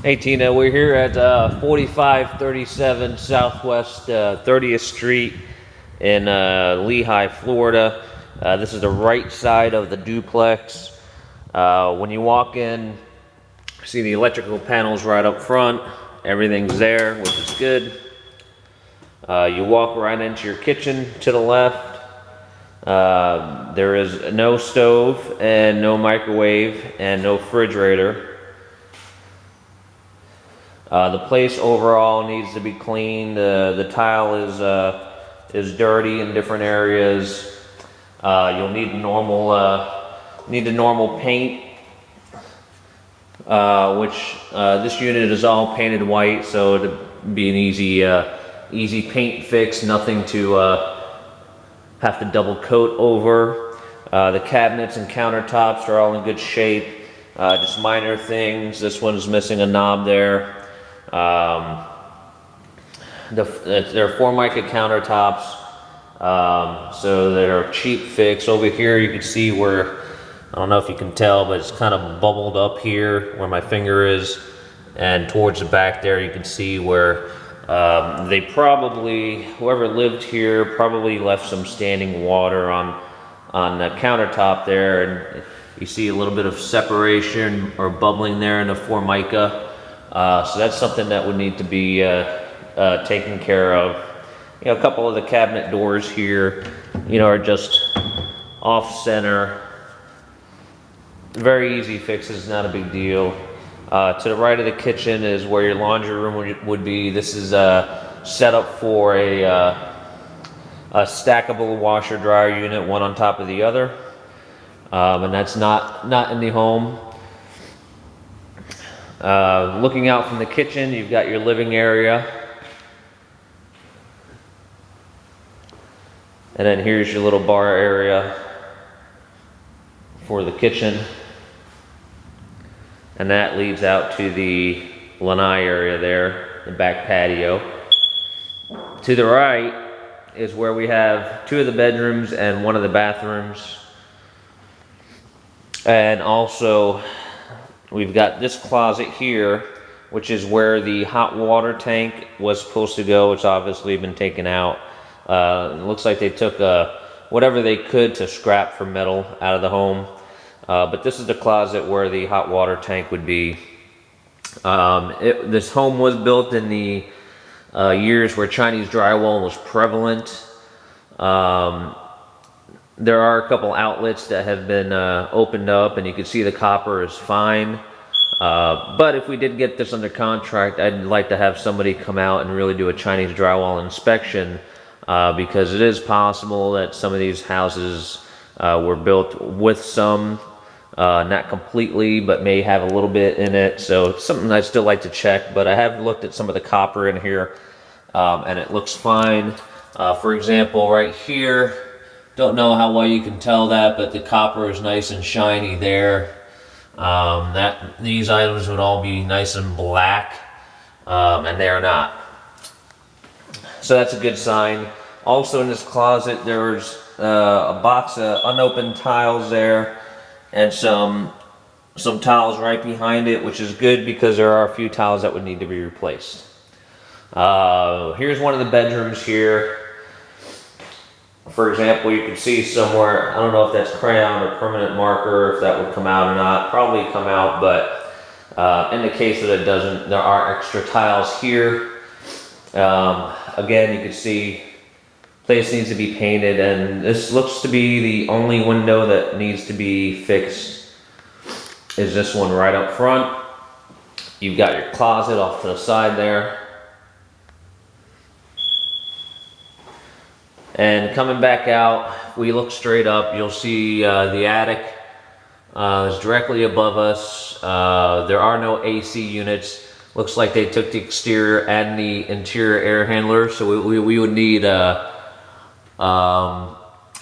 Hey Tina, we're here at 4537 Southwest 30th Street in Lehigh, Florida. This is the right side of the duplex. When you walk in, see the electrical panels right up front. Everything's there, which is good. You walk right into your kitchen to the left. There is no stove and no microwave and no refrigerator. The place overall needs to be cleaned. The tile is dirty in different areas. You'll need the normal paint, which this unit is all painted white, so it'd be an easy paint fix. Nothing to have to double coat over. The cabinets and countertops are all in good shape. Just minor things. This one's missing a knob there. They're Formica countertops, so they're a cheap fix. Over here you can see where, I don't know if you can tell, but it's kind of bubbled up here where my finger is, and towards the back there you can see where they probably, whoever lived here probably left some standing water on the countertop there, and you see a little bit of separation or bubbling there in the Formica. So that's something that would need to be taken care of. You know, a couple of the cabinet doors here, are just off center. Very easy fixes, not a big deal. To the right of the kitchen is where your laundry room would be. This is set up for a stackable washer dryer unit, one on top of the other, and that's not in the home. Looking out from the kitchen, you've got your living area. And then here's your little bar area for the kitchen. And that leads out to the lanai area there, the back patio. To the right is where we have two of the bedrooms and one of the bathrooms. And also, we've got this closet here, which is where the hot water tank was supposed to go. It's obviously been taken out. It looks like they took whatever they could to scrap for metal out of the home. But this is the closet where the hot water tank would be. This home was built in the years where Chinese drywall was prevalent. There are a couple outlets that have been opened up, and you can see the copper is fine. But if we did get this under contract, I'd like to have somebody come out and really do a Chinese drywall inspection, because it is possible that some of these houses were built with some, not completely, but may have a little bit in it. So it's something I'd still like to check, but I have looked at some of the copper in here, and it looks fine. For example, right here, don't know how well you can tell that, but the copper is nice and shiny there. These items would all be nice and black, and they are not. So that's a good sign. Also in this closet, there's a box of unopened tiles there, and some tiles right behind it, which is good because there are a few tiles that would need to be replaced. Here's one of the bedrooms here. For example, you can see somewhere, I don't know if that's crayon or permanent marker, if that would come out or not. Probably come out, but in the case that it doesn't, there are extra tiles here. Again, you can see place needs to be painted, and this looks to be the only window that needs to be fixed is this one right up front. You've got your closet off to the side there. And coming back out, if we look straight up, you'll see the attic is directly above us. There are no AC units. Looks like they took the exterior and the interior air handler, so we would need an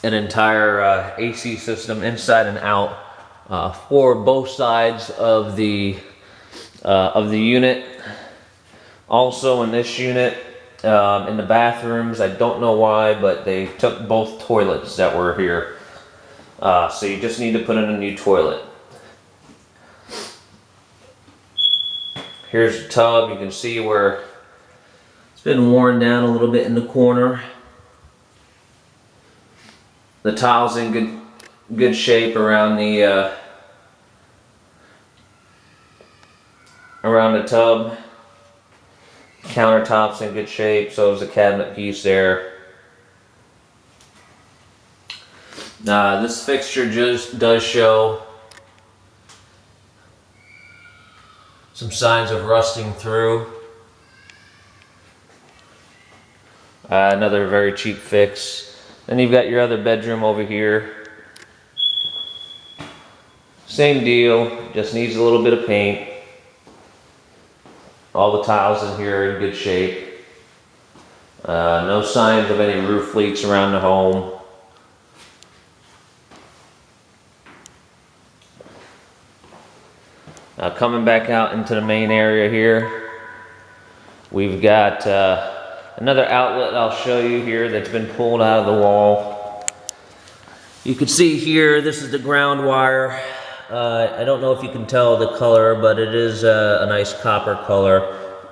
entire AC system inside and out for both sides of the unit. Also in this unit, in the bathrooms, I don't know why, but they took both toilets that were here. So you just need to put in a new toilet. Here's the tub. You can see where it's been worn down a little bit in the corner. The tile's in good shape around the tub. Countertop's in good shape, so is the cabinet piece there. This fixture just does show some signs of rusting through. Another very cheap fix. Then you've got your other bedroom over here. Same deal, just needs a little bit of paint. All the tiles in here are in good shape. No signs of any roof leaks around the home. Coming back out into the main area here, we've got another outlet I'll show you here that's been pulled out of the wall. You can see here, this is the ground wire. I don't know if you can tell the color, but it is a nice copper color.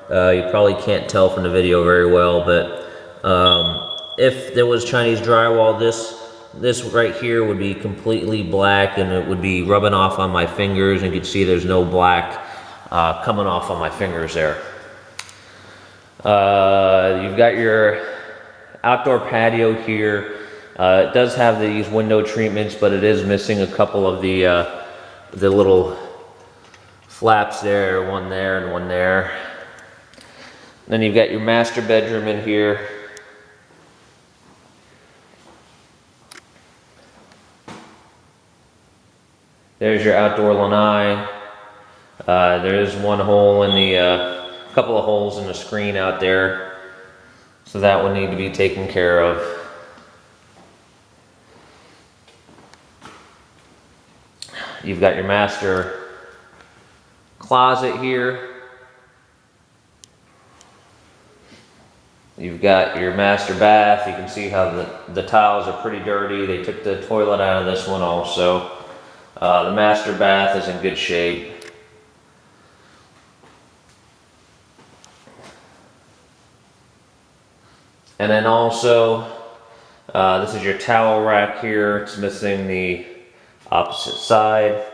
You probably can't tell from the video very well, but if there was Chinese drywall, this right here would be completely black, and it would be rubbing off on my fingers, and you can see there's no black coming off on my fingers there. You've got your outdoor patio here. It does have these window treatments, but it is missing a couple of the little flaps there, one there and one there. Then you've got your master bedroom in here. There's your outdoor lanai. There is one hole in the, couple of holes in the screen out there, so that would need to be taken care of. You've got your master closet here. You've got your master bath. You can see how the tiles are pretty dirty. They took the toilet out of this one also. The master bath is in good shape. And then also, this is your towel rack here. It's missing the opposite side,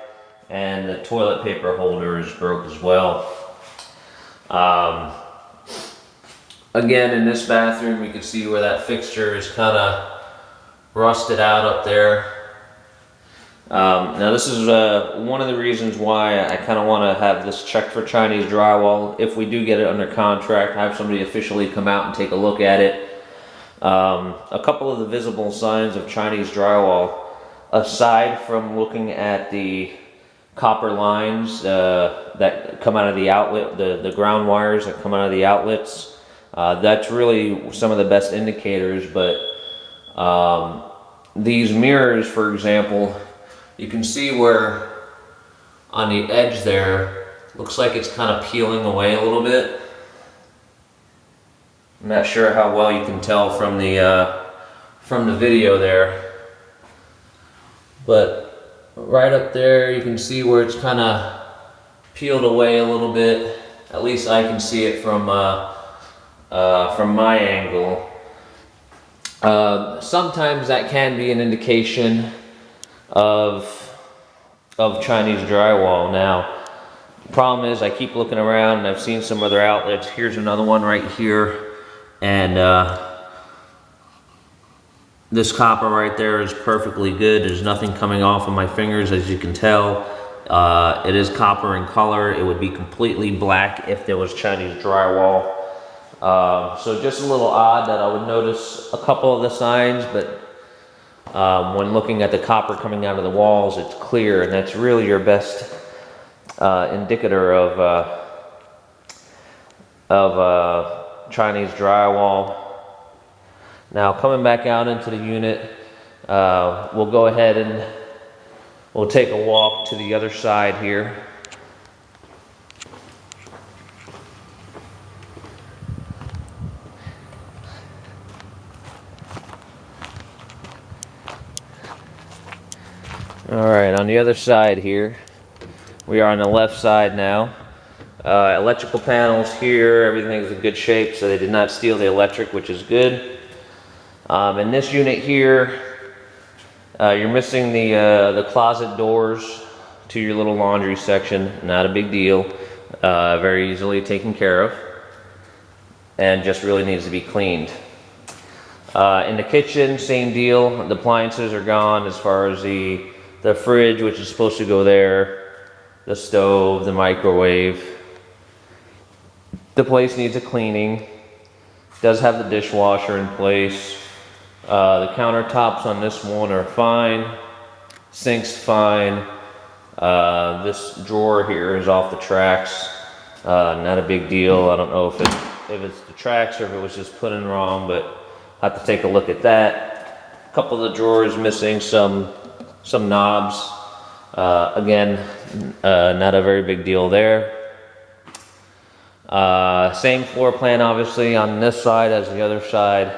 and the toilet paper holder is broke as well. Again, in this bathroom, you can see where that fixture is kind of rusted out up there. Now this is one of the reasons why I kind of want to have this checked for Chinese drywall. If we do get it under contract, have somebody officially come out and take a look at it. A couple of the visible signs of Chinese drywall, aside from looking at the copper lines that come out of the outlet, the ground wires that come out of the outlets, that's really some of the best indicators. But these mirrors, for example, you can see where on the edge there, looks like it's kind of peeling away a little bit. I'm not sure how well you can tell from the video there, but right up there you can see where it's kind of peeled away a little bit. At least I can see it from my angle. Sometimes that can be an indication of Chinese drywall. Now, the problem is I keep looking around and I've seen some other outlets. Here's another one right here, and this copper right there is perfectly good. There's nothing coming off of my fingers, as you can tell. It is copper in color. It would be completely black if there was Chinese drywall. So just a little odd that I would notice a couple of the signs, but when looking at the copper coming out of the walls, it's clear, and that's really your best indicator of Chinese drywall. Now, coming back out into the unit, we'll go ahead and we'll take a walk to the other side here. All right, on the other side here, we are on the left side now. Electrical panels here, everything's in good shape, so they did not steal the electric, which is good. In this unit here, you're missing the closet doors to your little laundry section. Not a big deal, very easily taken care of, and just really needs to be cleaned. In the kitchen, same deal. The appliances are gone as far as the fridge, which is supposed to go there, the stove, the microwave. The place needs a cleaning. Does have the dishwasher in place. The countertops on this one are fine. Sink's fine. This drawer here is off the tracks. Not a big deal. I don't know if it's the tracks or if it was just put in wrong, but I'll have to take a look at that. A couple of the drawers missing some knobs. Again, not a very big deal there. Same floor plan obviously on this side as the other side.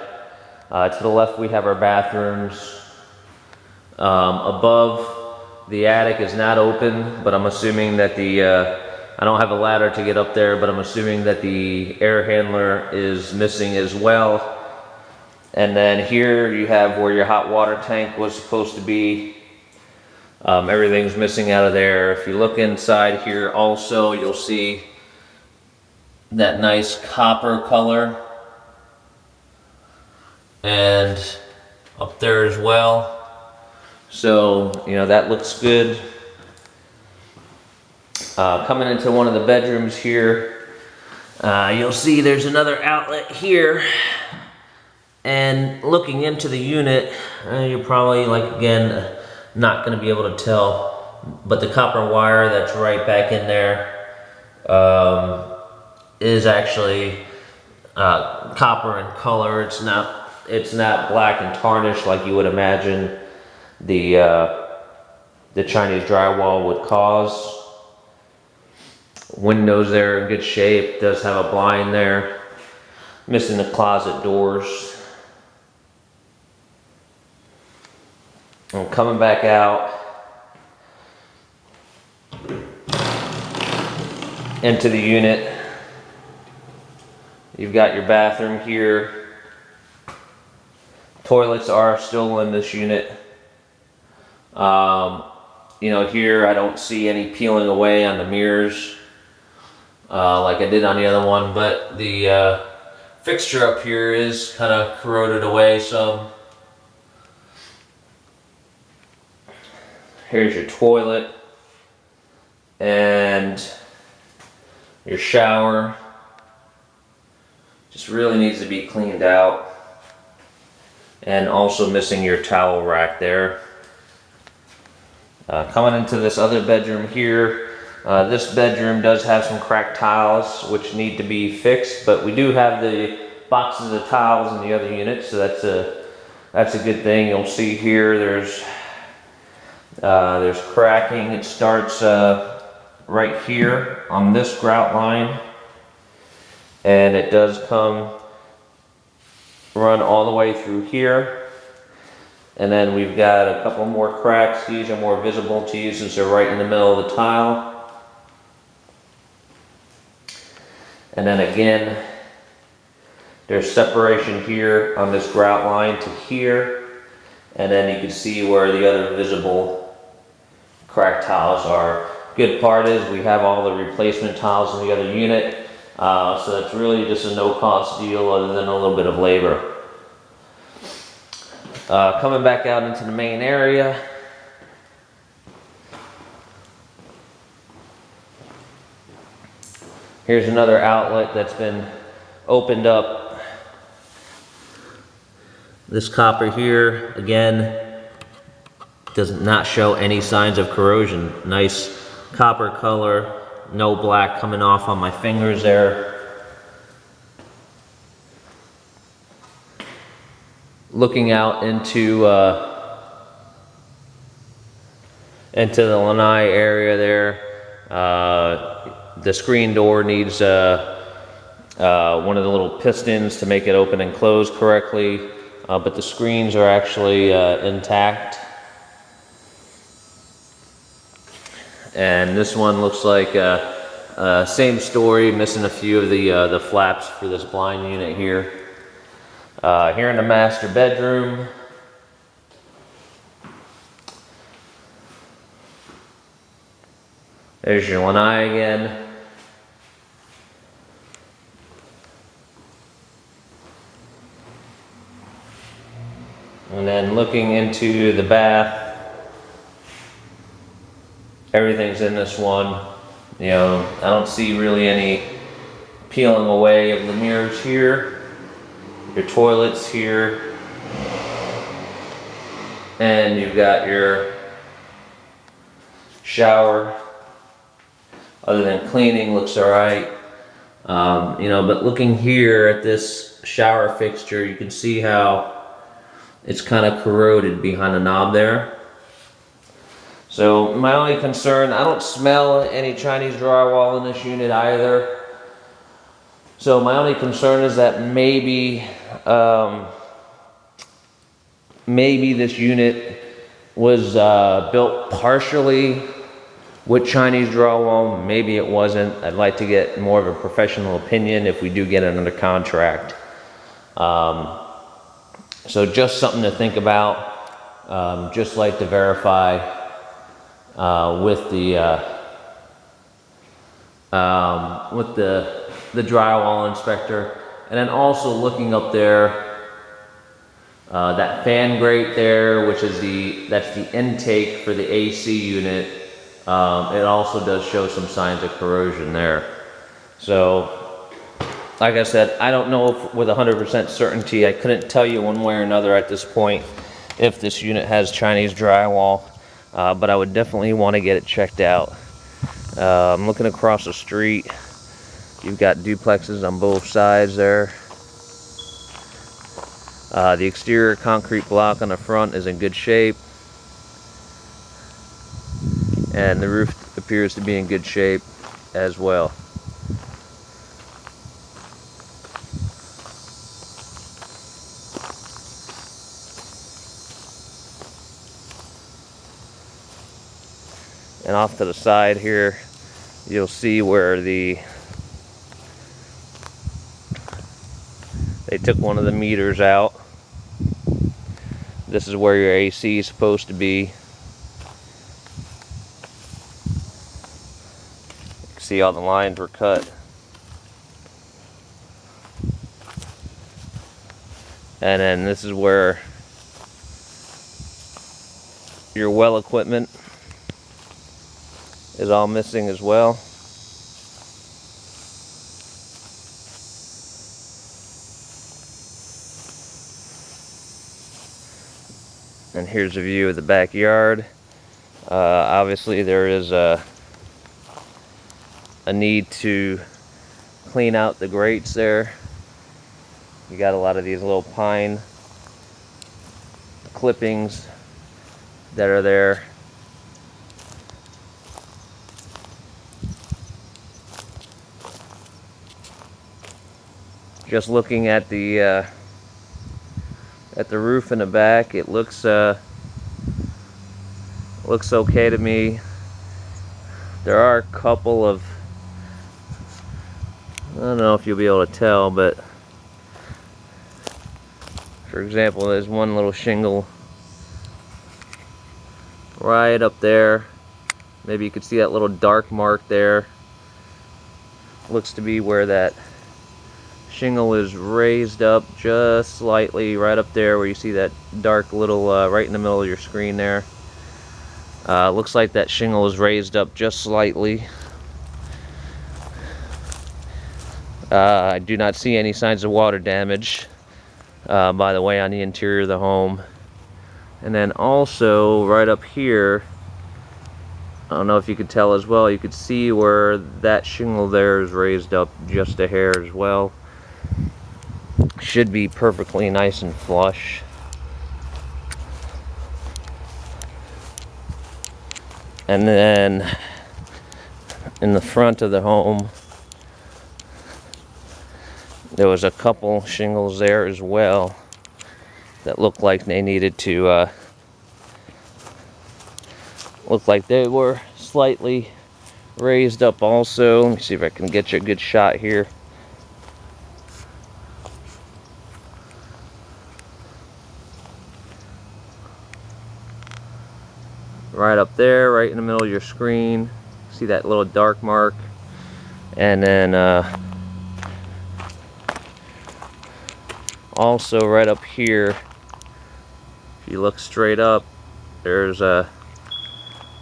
To the left we have our bathrooms. Above, the attic is not open, but I'm assuming that I don't have a ladder to get up there, but I'm assuming that the air handler is missing as well. And then here you have where your hot water tank was supposed to be. Everything's missing out of there. If you look inside here also, you'll see that nice copper color. And up there as well. So, you know, that looks good. Coming into one of the bedrooms here, you'll see there's another outlet here. And looking into the unit, you're probably, like, again, not going to be able to tell, but the copper wire that's right back in there is actually copper in color. It's not black and tarnished like you would imagine the Chinese drywall would cause. Windows there in good shape. Does have a blind there. Missing the closet doors. And coming back out into the unit, you've got your bathroom here. Toilets are still in this unit. You know, here I don't see any peeling away on the mirrors like I did on the other one, but the fixture up here is kind of corroded away some. Here's your toilet and your shower. Just really needs to be cleaned out. And also missing your towel rack there. Coming into this other bedroom here, this bedroom does have some cracked tiles which need to be fixed, but we do have the boxes of tiles in the other unit, so that's a good thing. You'll see here there's cracking. It starts right here on this grout line, and it does run all the way through here. And then we've got a couple more cracks. These are more visible to you since they're right in the middle of the tile. And then again, there's separation here on this grout line to here. And then you can see where the other visible cracked tiles are. Good part is we have all the replacement tiles in the other unit. So it's really just a no-cost deal other than a little bit of labor. Coming back out into the main area. Here's another outlet that's been opened up. This copper here, again, does not show any signs of corrosion. Nice copper color, no black coming off on my fingers there. Looking out into the lanai area there, the screen door needs one of the little pistons to make it open and close correctly, but the screens are actually intact. And this one looks like Same story, missing a few of the flaps for this blind unit here. Here in the master bedroom, there's your lanai again. And then looking into the bath, everything's in this one. You know, I don't see really any peeling away of the mirrors here. Your toilets here. And you've got your shower. Other than cleaning, looks alright. You know, but looking here at this shower fixture, you can see how it's kind of corroded behind the knob there. So my only concern, I don't smell any Chinese drywall in this unit either. So my only concern is that maybe this unit was built partially with Chinese drywall. Maybe it wasn't. I'd like to get more of a professional opinion if we do get it under contract. So just something to think about. Just like to verify with the drywall inspector, and then also looking up there, that fan grate there, which is that's the intake for the AC unit. It also does show some signs of corrosion there. So, like I said, I don't know if with 100% certainty. I couldn't tell you one way or another at this point if this unit has Chinese drywall, but I would definitely want to get it checked out. I'm looking across the street. You've got duplexes on both sides there. The exterior concrete block on the front is in good shape, and the roof appears to be in good shape as well. And off to the side here, you'll see where they took one of the meters out. This is where your AC is supposed to be. You can see all the lines were cut. And then this is where your well equipment is all missing as well. And here's a view of the backyard. Obviously there is a need to clean out the grates there. You got a lot of these little pine clippings that are there. Just looking at the roof in the back, it looks okay to me. There are a couple of, I don't know if you'll be able to tell, but for example, there's one little shingle right up there. Maybe you could see that little dark mark there. Looks to be where that shingle is raised up just slightly, right up there where you see that dark little right in the middle of your screen there. Looks like that shingle is raised up just slightly. I do not see any signs of water damage, by the way, on the interior of the home. And then also right up here, I don't know if you could tell as well, you could see where that shingle there is raised up just a hair as well. Should be perfectly nice and flush. And then in the front of the home, there was a couple shingles there as well that looked like they needed to looked like they were slightly raised up also. Let me see if I can get you a good shot here. Right up there, right in the middle of your screen. See that little dark mark? And then also right up here, if you look straight up, there's a,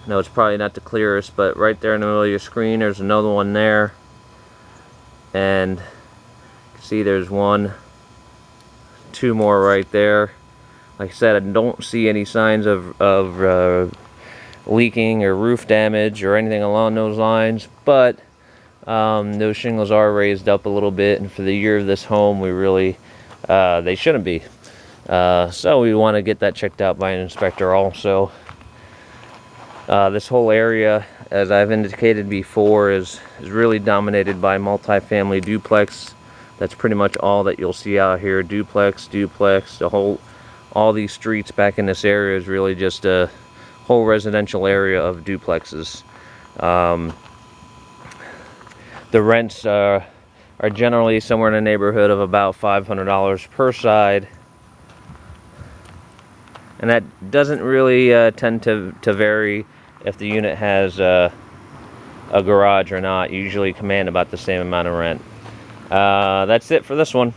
no, it's probably not the clearest, but right there in the middle of your screen, there's another one there. And you can see there's one, two more right there. Like I said, I don't see any signs of leaking or roof damage or anything along those lines, but those shingles are raised up a little bit, and for the year of this home, we really, they shouldn't be. So we want to get that checked out by an inspector also. This whole area, as I've indicated before, is really dominated by multifamily duplex. That's pretty much all that you'll see out here. Duplex, all these streets back in this area is really just a whole residential area of duplexes. The rents are generally somewhere in the neighborhood of about $500 per side. And that doesn't really tend to vary if the unit has a garage or not. You usually command about the same amount of rent. That's it for this one.